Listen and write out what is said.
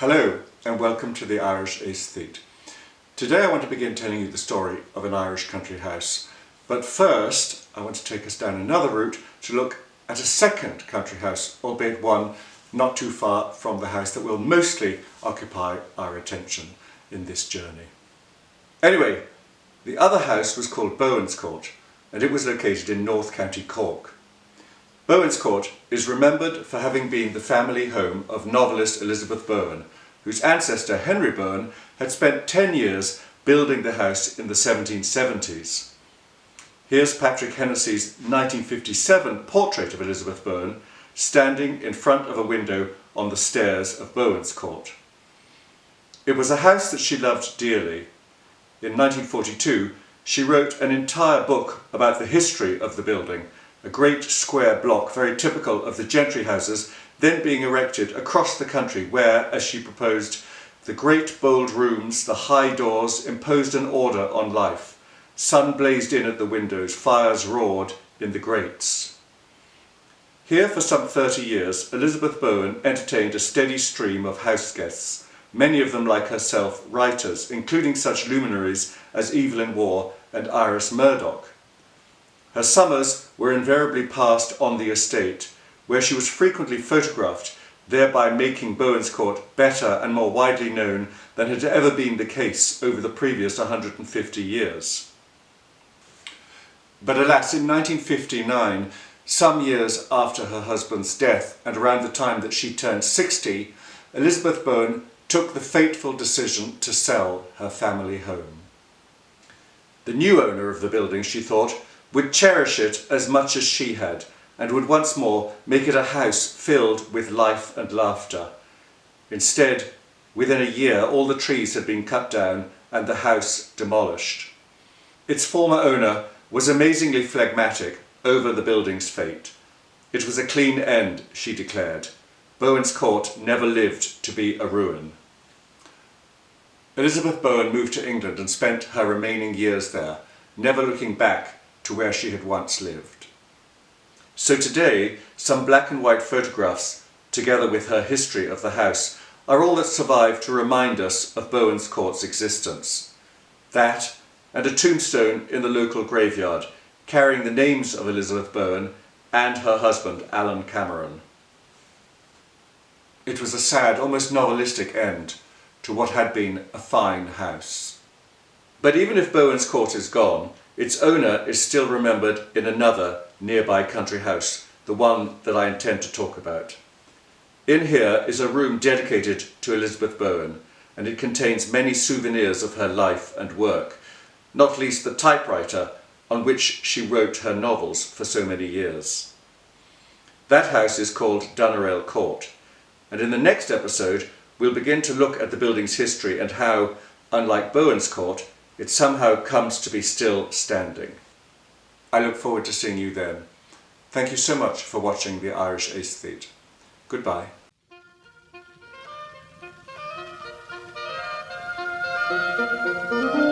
Hello and welcome to the Irish Aesthete. Today I want to begin telling you the story of an Irish country house, but first I want to take us down another route to look at a second country house, albeit one not too far from the house that will mostly occupy our attention in this journey. Anyway, the other house was called Bowen's Court and it was located in North County Cork. Bowen's Court is remembered for having been the family home of novelist Elizabeth Bowen, whose ancestor Henry Bowen had spent 10 years building the house in the 1770s. Here's Patrick Hennessy's 1957 portrait of Elizabeth Bowen standing in front of a window on the stairs of Bowen's Court. It was a house that she loved dearly. In 1942 she wrote an entire book about the history of the building, a great square block very typical of the gentry houses then being erected across the country where, as she proposed, the great bold rooms, the high doors imposed an order on life. Sun blazed in at the windows, fires roared in the grates. Here for some 30 years Elizabeth Bowen entertained a steady stream of house guests, many of them like herself writers, including such luminaries as Evelyn Waugh and Iris Murdoch. Her summers were invariably passed on the estate, where she was frequently photographed, thereby making Bowen's Court better and more widely known than had ever been the case over the previous 150 years. But alas, in 1959, some years after her husband's death and around the time that she turned 60, Elizabeth Bowen took the fateful decision to sell her family home. The new owner of the building, she thought, would cherish it as much as she had and would once more make it a house filled with life and laughter. Instead, within a year, all the trees had been cut down and the house demolished. Its former owner was amazingly phlegmatic over the building's fate. It was a clean end, she declared. Bowen's Court never lived to be a ruin. Elizabeth Bowen moved to England and spent her remaining years there, never looking back to where she had once lived. So today, some black and white photographs, together with her history of the house, are all that survive to remind us of Bowen's Court's existence. That, and a tombstone in the local graveyard, carrying the names of Elizabeth Bowen and her husband, Alan Cameron. It was a sad, almost novelistic end to what had been a fine house. But even if Bowen's Court is gone, its owner is still remembered in another nearby country house, the one that I intend to talk about. In here is a room dedicated to Elizabeth Bowen, and it contains many souvenirs of her life and work, not least the typewriter on which she wrote her novels for so many years. That house is called Doneraile Court, and in the next episode we'll begin to look at the building's history and how, unlike Bowen's Court, it somehow comes to be still standing. I look forward to seeing you then. Thank you so much for watching the Irish Aesthete. Goodbye. Thank you.